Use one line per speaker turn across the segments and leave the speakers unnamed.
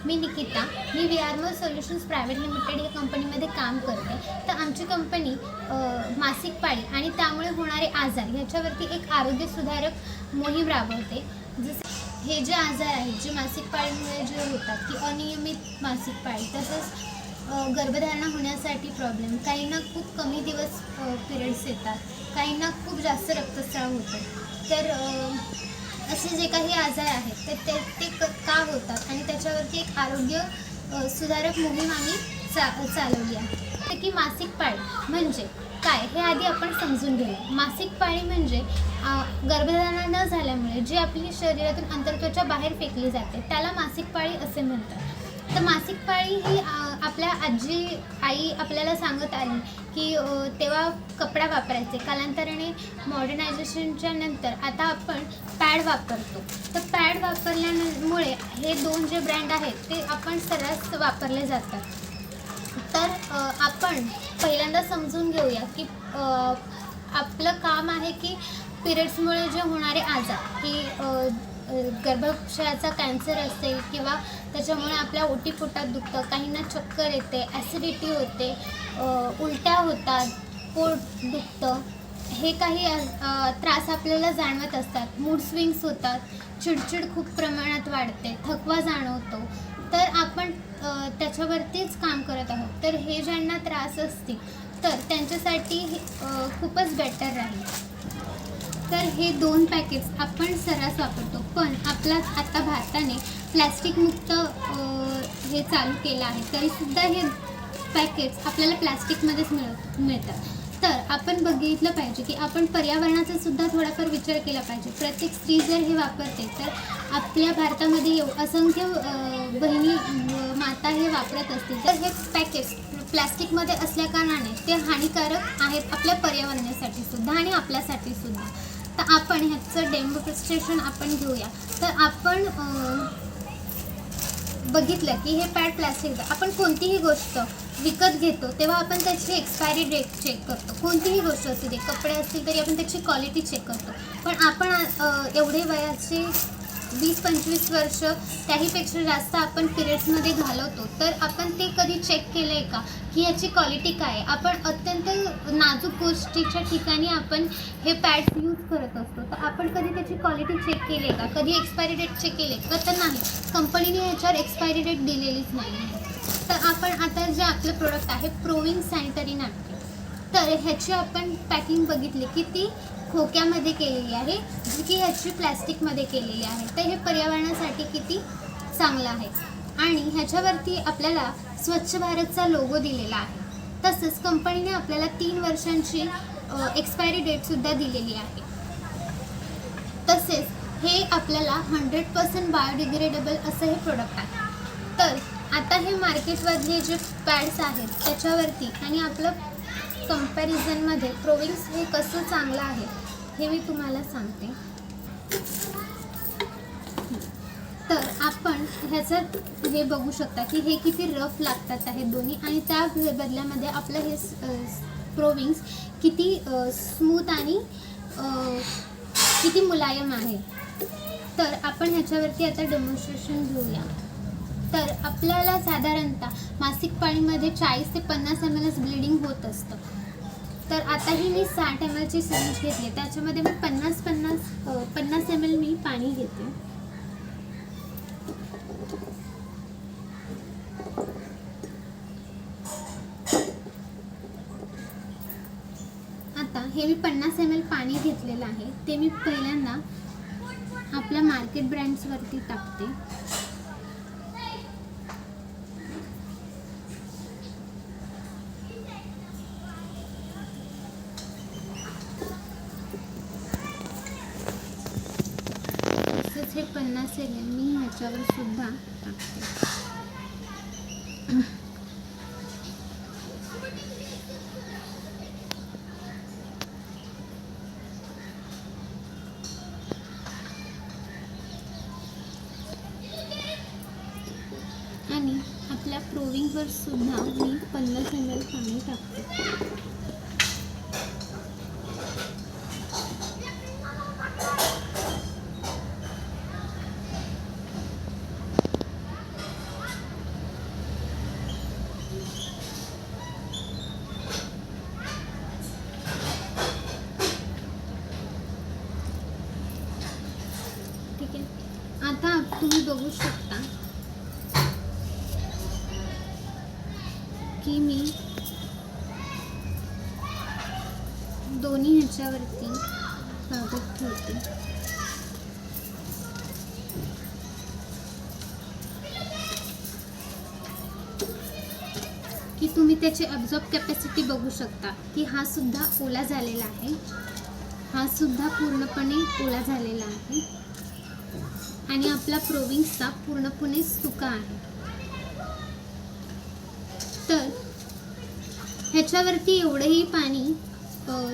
मी निकिता. मी VRMO solutions private limited या कंपनीमध्ये काम करते. तर आमची कंपनी मासिक पाळी आणि त्यामुळे होणारे आजार ह्याच्यावरती एक आरोग्य सुधारक मोहीम राबवते. जसे हे जे आजार आहेत जे मासिक पाळीमुळे जे होतात की अनियमित मासिक पाळी, तसंच गर्भधारणा होण्यासाठी प्रॉब्लेम, काहींना खूप कमी दिवस पिरियड्स येतात, काहींना खूप जास्त रक्तस्राव होतो. तर असे जे काही आजार आहेत तर ते का होतात आणि त्याच्यावरती एक आरोग्य सुधारक मोहीम आम्ही चालवली आहे. तर की मासिक पाळी म्हणजे काय हे आधी आपण समजून घेऊ. मासिक पाळी म्हणजे गर्भधारणा न झाल्यामुळे जी आपली शरीरातून अंतर्त्वचा बाहेर फेकली जाते त्याला मासिक पाळी असे म्हणतात. तर मासिक पाळी ही आपल्या आई आपल्याला सांगत आली की तेव्हा कपडा वापरायचे. कालांतराने मॉडर्नायझेशनच्या नंतर आता आपण पॅड वापरतो. तर पॅड वापरल्यामुळे हे दोन जे ब्रँड आहेत ते आपण सर्रास वापरले जातात. तर आपण पहिल्यांदा समजून घेऊया की आपलं काम आहे की पिरियड्समुळे जे होणारे आजार की गर्भाशयाचा कॅन्सर असेल किंवा त्याच्यामुळे आपल्या ओटीपोटात दुखतं, काहींना चक्कर येते, ॲसिडिटी होते, उलट्या होतात, पोट दुखतं, हे काही त्रास आपल्याला जाणवत असतात. मूड स्विंग्स होतात, चिडचिड खूप प्रमाणात वाढते, थकवा जाणवतो. तर आपण त्याच्यावरतीच काम करत आहोत. तर हे ज्यांना त्रास असतील तर त्यांच्यासाठी खूपच बेटर राहील. तर हे 2 पॅकेट्स आपण सर्रास वापरतो, पण आपला आता भारताने प्लॅस्टिकमुक्त हे चालू केलं आहे. तरीसुद्धा हे पॅकेट्स आपल्याला प्लॅस्टिकमध्येच मिळतात. तर आपण बघितलं पाहिजे की आपण पर्यावरणाचा सुद्धा थोडाफार विचार केला पाहिजे. प्रत्येक स्त्री जर हे वापरते तर आपल्या भारतामध्ये असंख्य बहिणी माता हे वापरत असतील. तर हे पॅकेट्स प्लॅस्टिकमध्ये असल्याकारणाने ते हानिकारक आहेत आपल्या पर्यावरणासाठी सुद्धा आणि आपल्यासाठी सुद्धा. तर आपण ह्याचं डेमॉन्स्ट्रेशन आपण घेऊया. तर आपण बघितलं की हे पॅड प्लॅस्टिक, आपण कोणतीही गोष्ट विकत घेतो तेव्हा आपण त्याची एक्सपायरी डेट चेक करतो. कोणतीही गोष्ट असू दे, कपडे असतील तरी आपण त्याची क्वालिटी चेक करतो. पण आपण एवढे वयाचे 20-25 वर्ष त्याहीपेक्षा जास्त आपण पिरियड्समध्ये घालवतो. तर आपण ते कधी चेक केलं आहे का की याची क्वालिटी काय आहे? आपण अत्यंत नाजूक गोष्टीच्या ठिकाणी आपण हे पॅड्स यूज करत असतो. तर आपण कधी त्याची क्वालिटी चेक केली आहे का? कधी एक्सपायरी डेट चेक केली का? तर नाही, कंपनीने ह्याच्यावर एक्सपायरी डेट दिलेलीच नाही आहे. तर आपण आता जे आपलं प्रोडक्ट आहे प्रोविंग सॅनिटरी नॅपकिन, तर ह्याची आपण पॅकिंग बघितली की ती खोक्यामध्ये केलेली आहे, जी की ह्याची प्लॅस्टिकमध्ये केलेली आहे. तर हे पर्यावरणासाठी किती चांगलं आहे. आणि ह्याच्यावरती आपल्याला स्वच्छ भारतचा लोगो दिलेला आहे. तसंच कंपनीने आपल्याला 3 वर्षांची एक्सपायरी डेटसुद्धा दिलेली आहे. तसेच हे आपल्याला 100% बायोडिग्रेडेबल असं हे प्रोडक्ट आहे. तर आता हे मार्केटमधले जे पॅड्स आहेत त्याच्यावरती आणि आपलं कंपॅरिझनमध्ये प्रोविंग्स हे कसं चांगलं आहे हे मी तुम्हाला सांगते. तर आपण ह्याचं हे बघू शकता की हे किती रफ लागतात आहे दोन्ही, आणि त्या बदल्यामध्ये आपलं हे प्रोविंग्स किती स्मूथ आणि किती मुलायम आहे. तर आपण ह्याच्यावरती आता डेमॉन्स्ट्रेशन घेऊया. तर आपल्याला साधारणतः मासिक पाळीमध्ये 40 ते 50 ml ब्लिडिंग होत असतं. तर आता ही मी 60 ml ची सिरिंज घेतली, त्याच्यामध्ये मी 50 ml मी पाणी घेते. आता हे मी 50 ml पाणी घेतलेलं आहे ते मी पहिल्यांदा आपल्या मार्केट ब्रँड्सवरती टाकते. हे 50 ml मी ह्याच्यावर सुद्धा टाकते. आणि आपल्या प्रोविंगवर सुद्धा मी 50 ml पाणी टाकते. शकता की मी दोन्ही ह्याच्यावरती कागद ठेवते. की तुम्ही त्याची ॲब्झॉर्ब कॅपॅसिटी बघू शकता की हा सुद्धा ओला झालेला आहे, हा सुद्धा पूर्णपणे ओला झालेला आहे आणि आपला प्रोविंग स्टाफ पूर्णपणे सुका आहे. तर ह्याच्यावरती एवढंही पाणी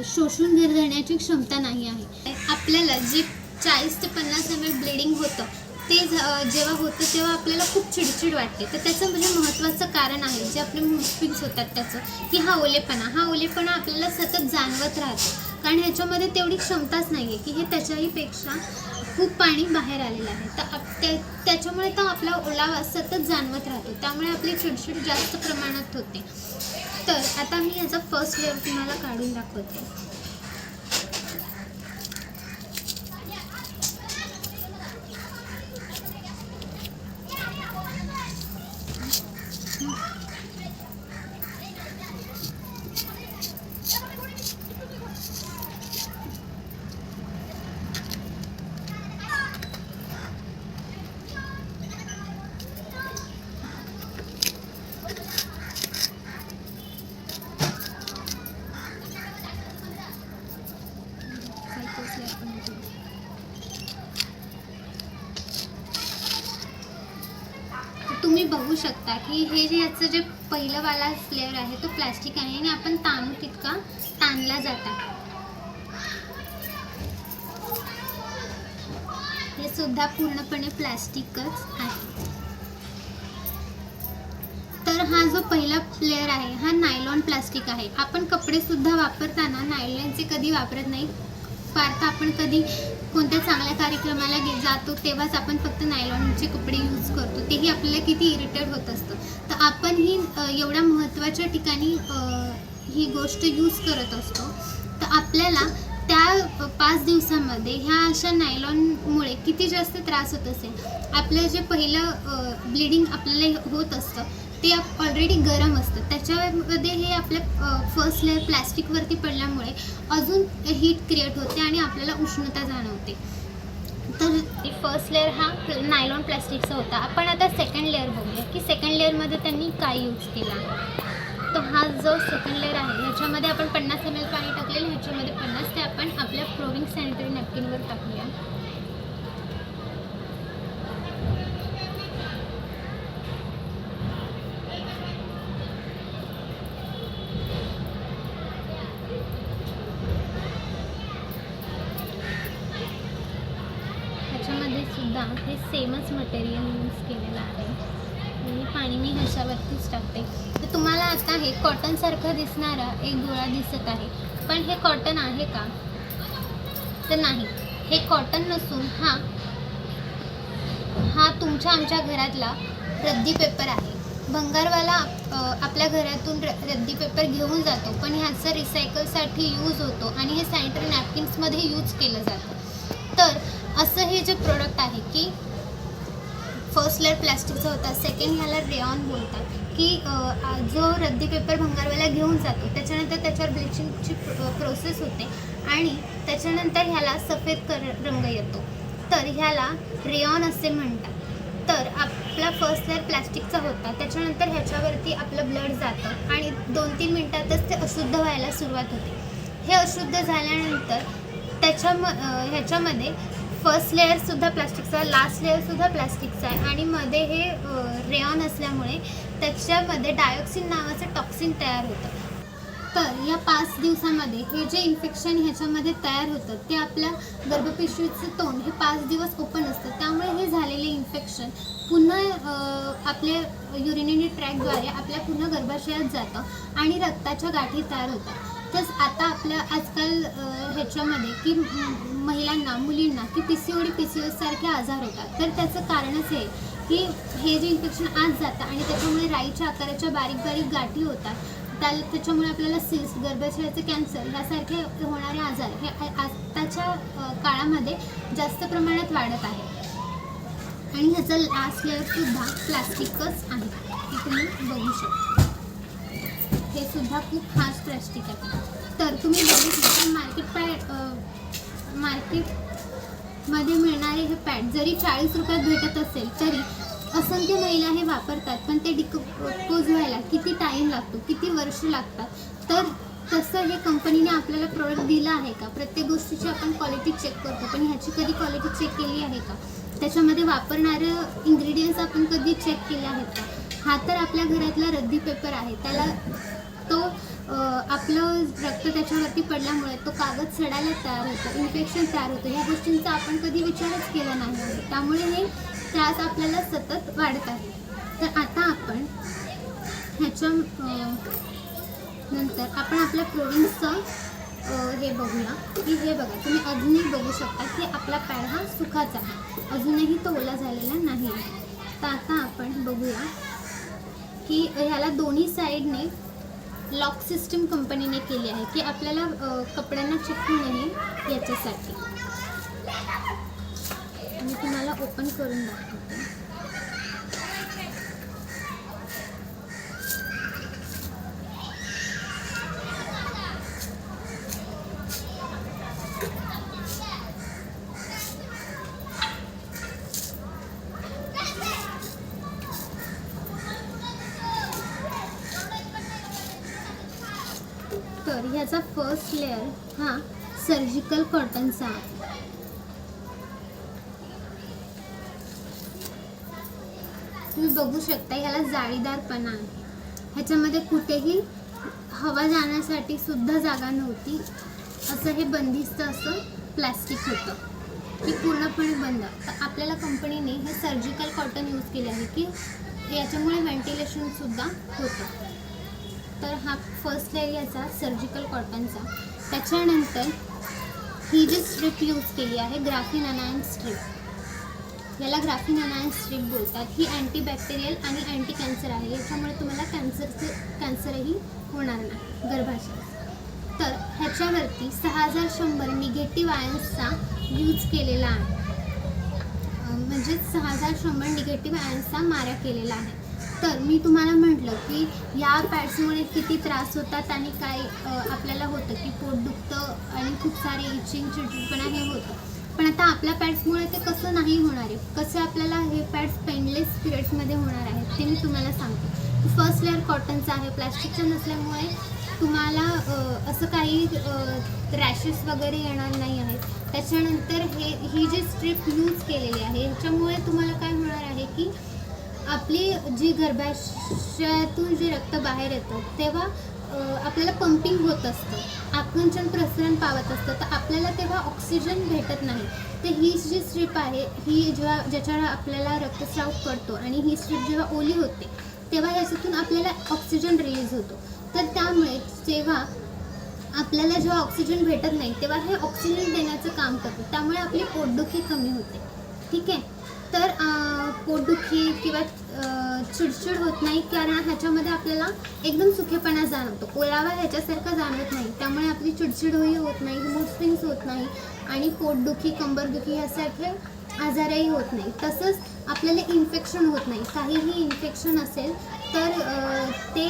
शोषून घेण्याची क्षमता नाही आहे. आपल्याला जे 40 ते 50 ml ब्लिडिंग होतं ते जेव्हा होतं तेव्हा आपल्याला खूप चिडचिड वाटते. तर त्याचं म्हणजे महत्त्वाचं कारण आहे जे आपले मूड स्विंग्स होतात त्याचं, की हा ओलेपणा आपल्याला सतत जाणवत राहतो. कारण ह्याच्यामध्ये तेवढी क्षमताच नाही आहे की हे त्याच्याहीपेक्षा खूप पाणी बाहेर आलेलं आहे. तर त्याच्यामुळे तर आपला ओलावा सतत जाणवत राहतो, त्यामुळे आपली चिडचिड जास्त प्रमाणात होते. तर आता मी याचा फर्स्ट लेअर तुम्हाला काढून दाखवते. तुम्ही बघू शकता की हे जे याचं जे पहिलं वाला लेअर आहे तो प्लास्टिक आहे आणि आपण ताणू तितका ताणला जाता. हे सुद्धा पूर्णपणे प्लास्टिकच आहे. तर हा जो पहिला लेअर आहे हा नायलॉन प्लास्टिक आहे. आपण कपडे सुद्धा वापरताना नायलॉनचे कधी वापरत नाही. फार आपण कधी कोणत्या चांगल्या कार्यक्रमाला जातो तेव्हाच आपण फक्त नायलॉनचे कपडे यूज करतो, तेही आपल्याला किती इरिटेट होत असतं. तर आपण ही एवढ्या महत्त्वाच्या ठिकाणी ही गोष्ट यूज करत असतो. तर आपल्याला त्या 5 दिवसामध्ये ह्या अशा नायलॉनमुळे किती जास्त त्रास होत असेल. आपलं जे पहिलं ब्लिडिंग आपल्याला होत असतं ते ऑलरेडी गरम असतं, त्याच्यामध्ये हे आपल्या फर्स्ट लेअर प्लॅस्टिकवरती पडल्यामुळे अजून हीट क्रिएट होते आणि आपल्याला उष्णता जाणवते. तर फर्स्ट लेअर हा नायलॉन प्लॅस्टिकचा होता. आपण आता सेकंड लेअर बघूया की सेकंड लेअरमध्ये त्यांनी काय यूज केला. तर हा जो सेकंड लेअर आहे ह्याच्यामध्ये आपण 50 ml पाणी टाकलेलं, ह्याच्यामध्ये 50 ते आपण आपल्या प्रोविंग सॅनिटरी नॅपकिनवर टाकूया. ह्याच्यामध्ये सुद्धा हे सेमच मटेरियल यूज केलेलं आहे आणि पाणी मी ह्याच्यावरतीच टाकते. तर तुम्हाला आता हे कॉटनसारखं दिसणारा एक गोळा दिसत आहे, पण हे कॉटन आहे का? तर नाही, हे कॉटन नसून हा तुमच्या आमच्या घरातला रद्दी पेपर आहे. भंगारवाला आपल्या घरातून रद्दी पेपर घेऊन जातो, पण ह्याचा रिसायकलसाठी यूज होतो आणि हे सॅनिटरी नॅपकिन्समध्ये यूज केलं जातं. तर असं हे जे प्रोडक्ट आहे की फर्स्ट लेअर प्लॅस्टिकचा होता, सेकंड ह्याला रेऑन बोलतात की जो रद्दी पेपर भंगारवाला घेऊन जातो त्याच्यानंतर त्याच्यावर ब्लिचिंगची प्रोसेस होते आणि त्याच्यानंतर ह्याला सफेद रंग येतो. तर ह्याला रेऑन असे म्हणतात. तर आपला फर्स्ट लेअर प्लॅस्टिकचा होता, त्याच्यानंतर ह्याच्यावरती आपलं ब्लड जातं आणि 2-3 मिनटातच ते अशुद्ध व्हायला सुरुवात होते. हे अशुद्ध झाल्यानंतर ह्याच्यामध्ये फर्स्ट लेअरसुद्धा प्लास्टिकचा, लास्ट लेअरसुद्धा प्लास्टिकचा आहे आणि मध्ये हे रेऑन असल्यामुळे त्याच्यामध्ये डायऑक्सिन नावाचं टॉक्सिन तयार होतं. तर या 5 दिवसामध्ये हे जे इन्फेक्शन ह्याच्यामध्ये तयार होतं ते आपल्या गर्भपिशवीचं तोंड हे 5 दिवस ओपन असतं, त्यामुळे हे झालेले इन्फेक्शन पुन्हा आपल्या युरिनरी ट्रॅकद्वारे आपल्या पुन्हा गर्भाशयात जातं आणि रक्ताच्या गाठी तयार होतात. तर आता आपल्या आजकाल ह्याच्यामध्ये की महिलांना, मुलींना की PCOS सारखे आजार होतात. तर त्याचं कारणच हे की हे जे इन्फेक्शन आत जातं आणि त्याच्यामुळे राईच्या आकाराच्या बारीक बारीक गाठी होतात. त्याच्यामुळे आपल्याला सिस्ट, गर्भाशयाचे कॅन्सर ह्यासारखे होणारे आजार हे आत्ताच्या काळामध्ये जास्त प्रमाणात वाढत आहे. आणि ह्याचा लास्ट लेअर सुद्धा प्लास्टिकच आहे, हे तुम्ही बघू शकता. हे सुद्धा खूप हार्ड प्लास्टिक आहे. तर तुम्ही बघितलं तर मार्केटमध्ये मिळणारे हे पॅड जरी 40 रुपयात भेटत असेल तरी असंख्य महिला हे वापरतात, पण ते डिकम्पोज व्हायला किती टाईम लागतो, किती वर्ष लागतात. तर तसं हे कंपनीने आपल्याला प्रोडक्ट दिलं आहे का? प्रत्येक गोष्टीची आपण क्वालिटी चेक करतो, पण ह्याची कधी क्वालिटी चेक केली आहे का? त्याच्यामध्ये वापरणारं इन्ग्रेडियंट्स आपण कधी चेक केले आहेत का? हा तर आपल्या घरातला रद्दी पेपर आहे, त्याला तो आपलं रक्त त्याच्यावरती पडल्यामुळे तो कागद सडायला तयार होतं, इन्फेक्शन तयार होतं. ह्या गोष्टींचा आपण कधी विचारच केला नाही आहे, त्यामुळे हे त्रास आपल्याला सतत वाढत आहे. तर आता आपण ह्याच्या नंतर आपण आपल्या प्रोडक्टचं हे बघूया की हे बघा, तुम्ही अजूनही बघू शकता की आपला पॅड हा सुखाचा आहे, अजूनही तो ओला झालेला नाही आहे. तर आता आपण बघूया की ह्याला दोन्ही साईडने लॉक सिस्टीम कंपनीने केली आहे की आपल्याला कपड्यांना चिकटू नये याच्यासाठी. मी तुम्हाला ओपन करून दाखवते. तर ह्याचा फर्स्ट लेअर हा सर्जिकल कॉटनचा आहे. तुम्ही बघू शकता ह्याला जाळीदारपणा आहे. ह्याच्यामध्ये कुठेही हवा जाण्यासाठी सुद्धा जागा नव्हती, असं हे बंदिस्त असं प्लॅस्टिक होतं की पूर्णपणे बंद. तर आपल्याला कंपनीने हे सर्जिकल कॉटन यूज केले आहे की याच्यामुळे व्हेंटिलेशनसुद्धा होतं. तर हा फर्स्ट लेअर याचा सर्जिकल कॉटनचा. त्याच्यानंतर ही जी स्ट्रिप यूज केली आहे ग्राफीन अनायन्स स्ट्रिप, याला ग्राफीन अनायन्स स्ट्रिप बोलतात. ही अँटीबॅक्टेरियल आणि अँटी कॅन्सर आहे, याच्यामुळे तुम्हाला कॅन्सरही होणार नाही गर्भाशयात. तर ह्याच्यावरती 6100 निगेटिव्ह आयन्सचा यूज केलेला आहे, म्हणजे 6100 निगेटिव्ह आयन्सचा मारा केलेला आहे. तर मी तुम्हाला म्हटलं की या पॅड्समुळे किती त्रास होतात आणि काय आपल्याला होतं की पोट दुखतं आणि खूप सारे इचिंग, चिडचिडपणा हे होतं. पण आता आपल्या पॅड्समुळे ते कसं नाही होणार आहे, कसं आपल्याला हे पॅड्स पेनलेस पिरियड्समध्ये होणार आहेत ते मी तुम्हाला सांगते. फर्स्ट लेअर कॉटनचा आहे, प्लॅस्टिकचं नसल्यामुळे तुम्हाला असं काही रॅशेस वगैरे येणार नाही आहेत. त्याच्यानंतर ही जी स्ट्रिप यूज केलेली आहे ह्याच्यामुळे तुम्हाला काय होणार आहे की आपली जी गर्भाशयातून जे रक्त बाहेर येतं तेव्हा आपल्याला पंपिंग होत असतं, आकुंचन प्रसरण पावत असतं, तर आपल्याला तेव्हा ऑक्सिजन भेटत नाही. तर ही जी स्ट्रिप आहे ही ज्याच्यावर आपल्याला रक्तस्राव पडतो आणि ही स्ट्रिप जेव्हा ओली होते तेव्हा ह्याच्यातून आपल्याला ऑक्सिजन रिलीज होतो. तर त्यामुळे जेव्हा आपल्याला जेव्हा ऑक्सिजन भेटत नाही तेव्हा हे ऑक्सिजन देण्याचं काम करतं, त्यामुळे आपली पोटदुखी कमी होते. ठीक आहे. तर पोटदुखी किंवा चिडचिड होत नाही, कारण ह्याच्यामध्ये आपल्याला एकदम सुखेपणा जाणवतो, ओलावा ह्याच्यासारखा जाणवत नाही, त्यामुळे आपली चिडचिडही होत नाही, मूड स्विंग्स होत नाही आणि पोटदुखी, कंबरदुखी ह्यासारखे आजारही होत नाही. तसंच आपल्याला इन्फेक्शन होत नाही. काहीही इन्फेक्शन असेल तर ते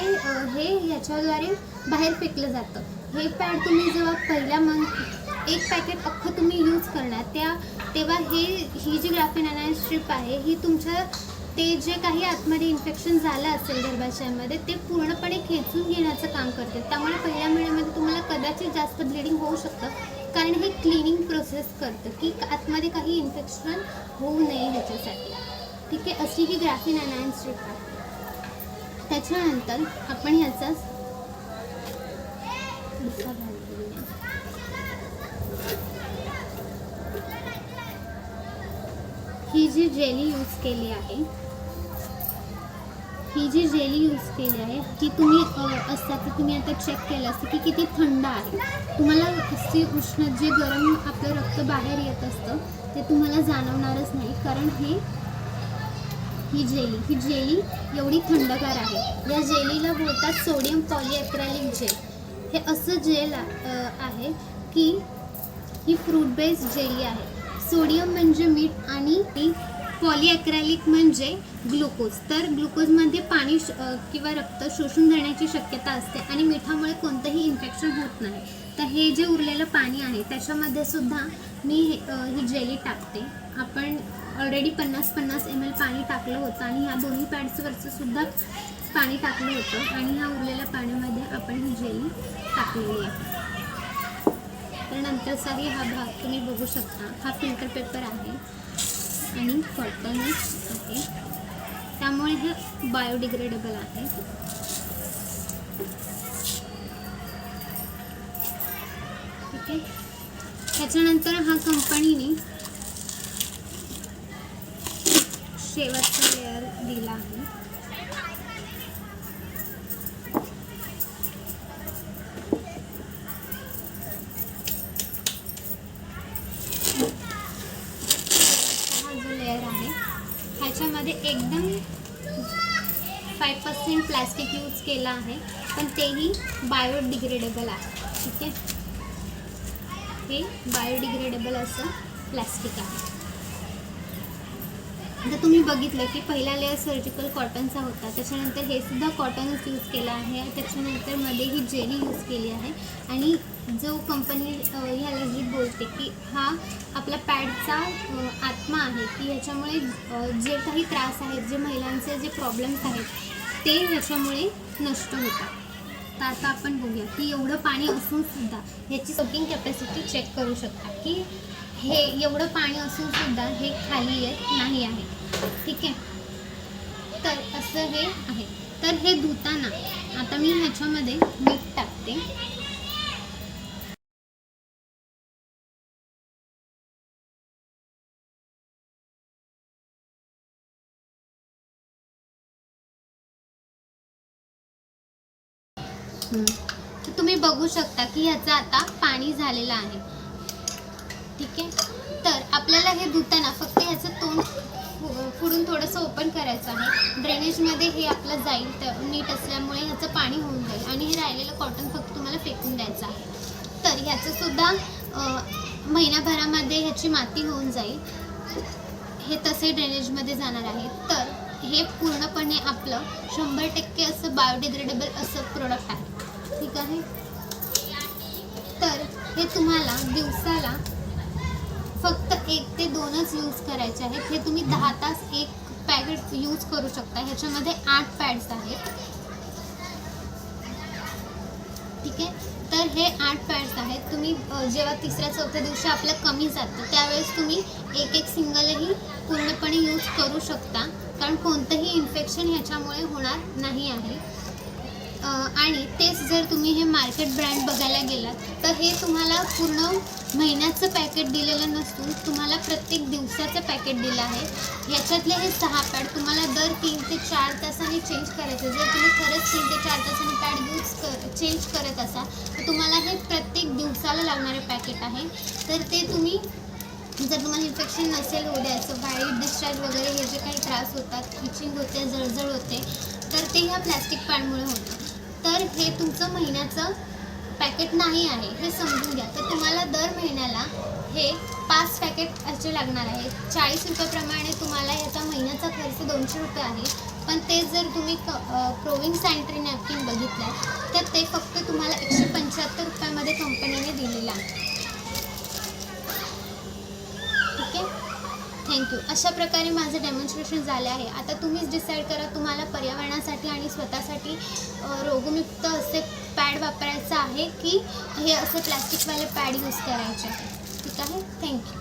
हे ह्याच्याद्वारे बाहेर फेकलं जातं. हे पॅड तुम्ही जेव्हा पहिल्या एक पॅकेट अख्खं तुम्ही यूज करणार तेव्हा ही जी ग्राफीन अनायन्स स्ट्रिप आहे ही तुमच्या ते जे काही आतमध्ये इन्फेक्शन झालं असेल गर्भाशयामध्ये ते पूर्णपणे खेचून घेण्याचं काम करते. त्यामुळे पहिल्या महिन्यामध्ये तुम्हाला कदाचित जास्त ब्लिडिंग होऊ शकतं, कारण हे क्लिनिंग प्रोसेस करतं की आतमध्ये काही इन्फेक्शन होऊ नये ह्याच्यासाठी. ठीक आहे. अशी ही ग्राफीन अनायन्स स्ट्रिप आहे. त्याच्यानंतर आपण ह्याचा ही जी जेली यूज केली आहे की तुम्ही असता की तुम्ही आता चेक केलं असतं की किती थंड आहे. तुम्हाला अशी उष्ण जे गरम आपलं रक्त बाहेर येत असतं ते तुम्हाला जाणवणारच नाही, कारण ही जेली एवढी थंडगार आहे. या जेलीला बोलतात सोडियम पॉलीएक्रेलिक जेल. हे असं जेल आहे की ही फ्रूट बेस्ड जेली आहे. सोडियम म्हणजे मीठ आणि ती पॉलीॲक्रेलिक म्हणजे ग्लुकोज. तर ग्लुकोजमध्ये पाणी किंवा रक्त शोषून घेण्याची शक्यता असते आणि मिठामुळे कोणतंही इन्फेक्शन होत नाही. तर हे जे उरलेलं पाणी आहे त्याच्यामध्ये सुद्धा मी ही जेली टाकते. आपण ऑलरेडी 50-50 ml पाणी टाकलं होतं आणि ह्या दोन्ही पॅड्सवरचं सुद्धा पाणी टाकलं होतं आणि ह्या उरलेल्या पाण्यामध्ये आपण ही जेली टाकलेली आहे. तर नंतरचाही हा भाग तुम्ही बघू शकता. हा फिल्टर पेपर आहे आणि कॉटनच आहे, त्यामुळे हे बायोडिग्रेडेबल आहे. ठीक आहे. त्याच्यानंतर हा कंपनीने शेवटचा लेअर दिला आहे. ह्याच्यामध्ये एकदम 5% प्लॅस्टिक यूज केला आहे, पण तेही बायोडिग्रेडेबल आहे. ठीक आहे. हे बायोडिग्रेडेबल असं प्लॅस्टिक आहे. आता तुम्ही बघितलं की पहिला लेअर सर्जिकल कॉटनचा होता, त्याच्यानंतर हे सुद्धा कॉटनच यूज केला आहे, त्याच्यानंतर मध्ये ही जेली यूज केली आहे. आणि जो कंपनी ह्याला जी बोलते की हा आपला पॅडचा आत्मा आहे, की ह्याच्यामुळे जे काही त्रास आहेत, जे महिलांचे जे प्रॉब्लेम्स आहेत ते ह्याच्यामुळे नष्ट होतात. तर आता आपण बघूया की एवढं पाणी असून सुद्धा ह्याची सोकिंग कॅपॅसिटी चेक करू शकता की हे एवढं पाणी असून सुद्धा हे खाली येत नाही आहे. ठीक आहे. तर असं हे आहे. तर हे धुताना आता मी ह्याच्यामध्ये मीठ टाकते. तर तुम्ही बघू शकता की ह्याचं आता पाणी झालेलं आहे. ठीक आहे. तर आपल्याला हे धुताना फक्त ह्याचं तोंड पुढून थोडंसं ओपन करायचं आहे. ड्रेनेजमध्ये हे आपलं जाईल, तर नीट असल्यामुळे ह्याचं पाणी होऊन जाईल आणि हे राहिलेलं कॉटन फक्त तुम्हाला फेकून द्यायचं आहे. तर ह्याचंसुद्धा महिनाभरामध्ये ह्याची माती होऊन जाईल. हे तसे ड्रेनेजमध्ये जाणार आहे. तर हे पूर्णपणे आपलं 100% असं बायोडिग्रेडेबल असं प्रोडक्ट आहे. ठीक आहे. तर हे तुम्हाला दिवसाला फक्त 1 ते 2च यूज करायचे आहेत. हे तुम्ही 10 तास एक पॅकेट यूज करू शकता. ह्याच्यामध्ये 8 पॅड्स आहेत. ठीक आहे. तर हे 8 पॅड्स आहेत. तुम्ही जेव्हा 3-4 दिवशी आपलं कमी जातं त्यावेळेस तुम्ही एक सिंगलही पूर्णपणे यूज करू शकता, कारण कोणतंही इन्फेक्शन ह्याच्यामुळे होणार नाही आहे. आणि तेच जर तुम्ही हे मार्केट ब्रँड बघायला गेलात तर हे तुम्हाला पूर्ण महिन्याचं पॅकेट दिलेलं नसून तुम्हाला प्रत्येक दिवसाचं पॅकेट दिलं आहे. ह्याच्यातले हे 6 पॅड तुम्हाला दर 3 ते 4 तासांनी चेंज करायचे. जर तुम्ही खरंच 3 ते 4 तासांनी पॅड चेंज करत असाल तर तुम्हाला हे प्रत्येक दिवसाला लागणारे पॅकेट आहे. तर ते तुम्ही जर तुम्हाला इन्फेक्शन नसेल होऊ द्यायचं, व्हाईट डिस्चार्ज वगैरे हे जे काही त्रास होतात, इचिंग होते, जळजळ होते, तर ते ह्या प्लॅस्टिक पॅडमुळे होतं. तर हे तुमचं महिन्याचं पॅकेट नाही आहे हे समजून घ्या. तर तुम्हाला दर महिन्याला हे 5 पॅकेट असे लागणार आहे. 40 रुपयाप्रमाणे तुम्हाला याचा महिन्याचा खर्च 200 रुपये आहे. पण ते जर तुम्ही प्रोविंग सॅनिटरी नॅपकिन बघितलं तर ते फक्त तुम्हाला 175 रुपयामध्ये कंपनीने दिलेलं आहे. ठीक आहे. थँक्यू. अशा प्रकारे माझं डेमॉन्स्ट्रेशन झालं आहे. आता तुम्हीच डिसाईड करा तुम्हाला पर्यावरणासाठी आणि स्वतःसाठी रोगमुक्त असे पॅड वापरायचं आहे की हे असे प्लॅस्टिकवाले पॅड यूज करायचे आहे. ठीक आहे. थँक्यू.